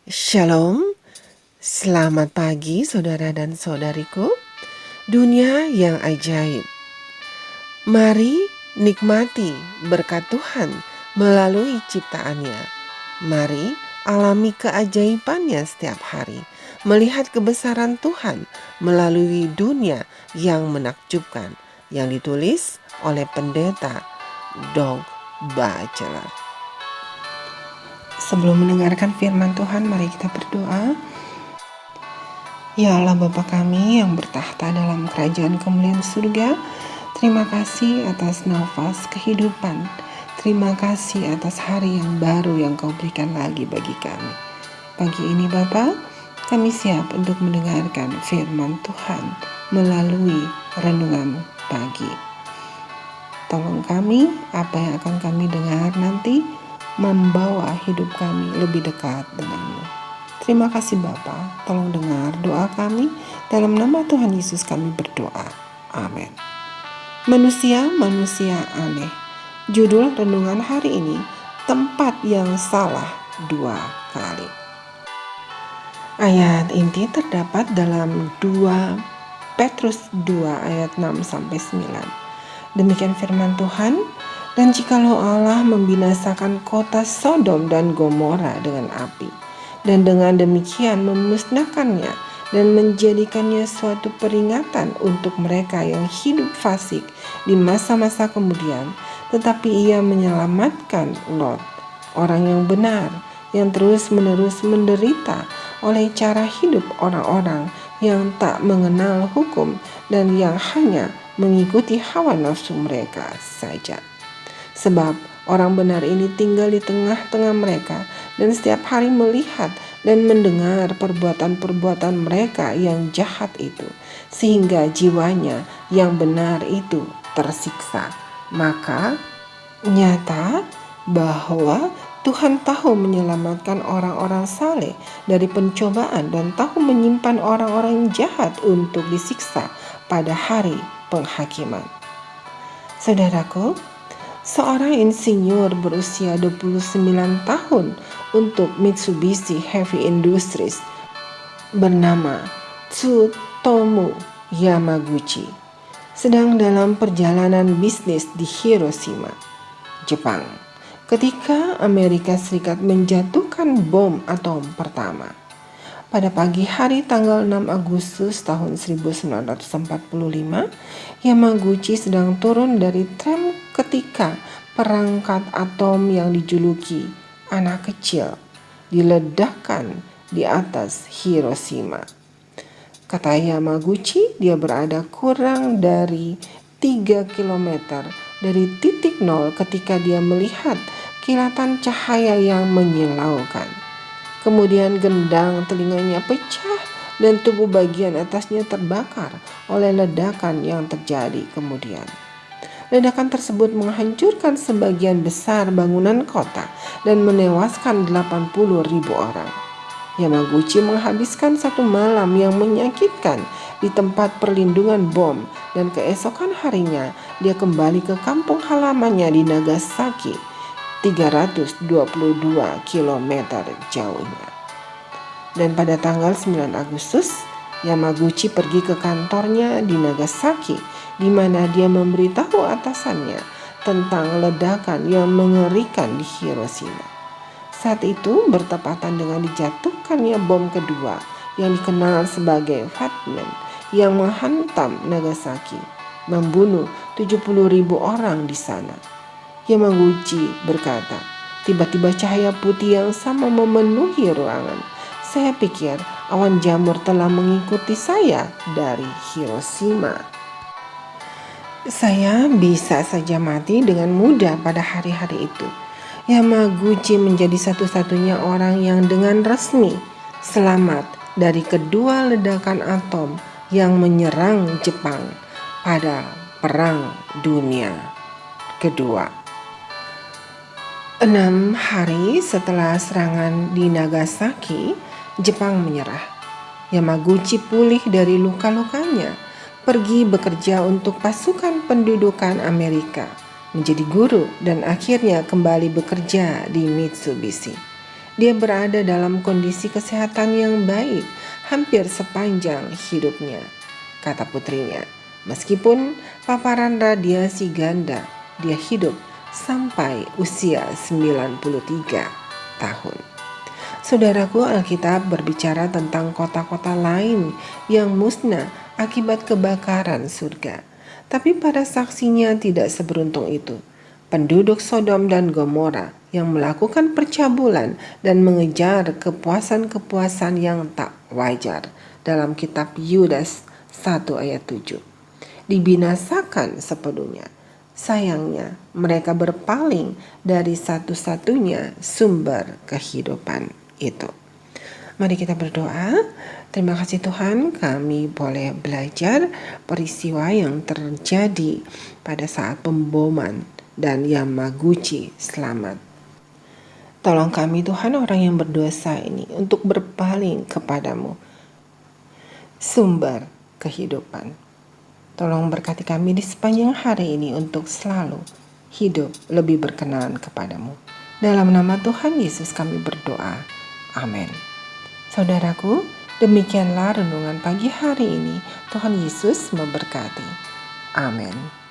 Shalom, selamat pagi saudara dan saudariku. Dunia yang ajaib. Mari nikmati berkat Tuhan melalui ciptaannya. Mari alami keajaibannya setiap hari. Melihat kebesaran Tuhan melalui dunia yang menakjubkan. Yang ditulis oleh pendeta Doug Batchelor. Sebelum mendengarkan firman Tuhan, mari kita berdoa. Ya Allah Bapa kami yang bertahta dalam kerajaan kemuliaan surga, terima kasih atas nafas kehidupan. Terima kasih atas hari yang baru yang Kau berikan lagi bagi kami. Pagi ini Bapa, kami siap untuk mendengarkan firman Tuhan melalui renungan pagi. Tolong kami, apa yang akan kami dengar nanti membawa hidup kami lebih dekat denganmu. Terima kasih Bapa, tolong dengar doa kami. Dalam nama Tuhan Yesus kami berdoa. Amin. Manusia aneh. Judul renungan hari ini, tempat yang salah 2 kali. Ayat inti terdapat dalam 2 Petrus 2 ayat 6-9. Demikian firman Tuhan. Dan jikalau Allah membinasakan kota Sodom dan Gomora dengan api, dan dengan demikian memusnahkannya dan menjadikannya suatu peringatan untuk mereka yang hidup fasik di masa-masa kemudian, tetapi ia menyelamatkan Lot, orang yang benar, yang terus-menerus menderita oleh cara hidup orang-orang yang tak mengenal hukum dan yang hanya mengikuti hawa nafsu mereka saja. Sebab orang benar ini tinggal di tengah-tengah mereka dan setiap hari melihat dan mendengar perbuatan-perbuatan mereka yang jahat itu, sehingga jiwanya yang benar itu tersiksa. Maka nyata bahwa Tuhan tahu menyelamatkan orang-orang saleh dari pencobaan dan tahu menyimpan orang-orang yang jahat untuk disiksa pada hari penghakiman. Saudaraku, seorang insinyur berusia 29 tahun untuk Mitsubishi Heavy Industries bernama Tsutomu Yamaguchi sedang dalam perjalanan bisnis di Hiroshima, Jepang, ketika Amerika Serikat menjatuhkan bom atom pertama. Pada pagi hari tanggal 6 Agustus tahun 1945, Yamaguchi sedang turun dari tram ketika perangkat atom yang dijuluki anak kecil diledakkan di atas Hiroshima. Kata Yamaguchi, dia berada kurang dari 3 km dari titik nol ketika dia melihat kilatan cahaya yang menyilaukan. Kemudian gendang telinganya pecah dan tubuh bagian atasnya terbakar oleh ledakan yang terjadi kemudian. Ledakan tersebut menghancurkan sebagian besar bangunan kota dan menewaskan 80.000 orang. Yamaguchi menghabiskan satu malam yang menyakitkan di tempat perlindungan bom dan keesokan harinya dia kembali ke kampung halamannya di Nagasaki, 322 km jauhnya. Dan pada tanggal 9 Agustus, Yamaguchi pergi ke kantornya di Nagasaki, di mana dia memberitahu atasannya tentang ledakan yang mengerikan di Hiroshima. Saat itu bertepatan dengan dijatuhkannya bom kedua yang dikenal sebagai Fatman yang menghantam Nagasaki, membunuh 70.000 orang di sana. Yamaguchi berkata, tiba-tiba cahaya putih yang sama memenuhi ruangan. Saya pikir awan jamur telah mengikuti saya dari Hiroshima. Saya bisa saja mati dengan mudah pada hari-hari itu. Yamaguchi menjadi satu-satunya orang yang dengan resmi selamat dari kedua ledakan atom yang menyerang Jepang pada Perang Dunia Kedua. 6 hari setelah serangan di Nagasaki, Jepang menyerah. Yamaguchi pulih dari luka-lukanya, pergi bekerja untuk pasukan pendudukan Amerika, menjadi guru dan akhirnya kembali bekerja di Mitsubishi. Dia berada dalam kondisi kesehatan yang baik hampir sepanjang hidupnya, kata putrinya. Meskipun paparan radiasi ganda, dia hidup sampai usia 93 tahun. Saudaraku, Alkitab berbicara tentang kota-kota lain yang musnah akibat kebakaran surga. Tapi para saksinya tidak seberuntung itu. Penduduk Sodom dan Gomora yang melakukan percabulan dan mengejar kepuasan-kepuasan yang tak wajar dalam kitab Yudas 1 ayat 7. Dibinasakan sepenuhnya. Sayangnya mereka berpaling dari satu-satunya sumber kehidupan itu. Mari kita berdoa. Terima kasih Tuhan, kami boleh belajar peristiwa yang terjadi pada saat pemboman dan Yamaguchi selamat. Tolong kami Tuhan, orang yang berdosa ini, untuk berpaling kepadamu, sumber kehidupan. Tolong berkati kami di sepanjang hari ini untuk selalu hidup lebih berkenan kepadamu. Dalam nama Tuhan Yesus kami berdoa. Amin. Saudaraku, demikianlah renungan pagi hari ini. Tuhan Yesus memberkati. Amin.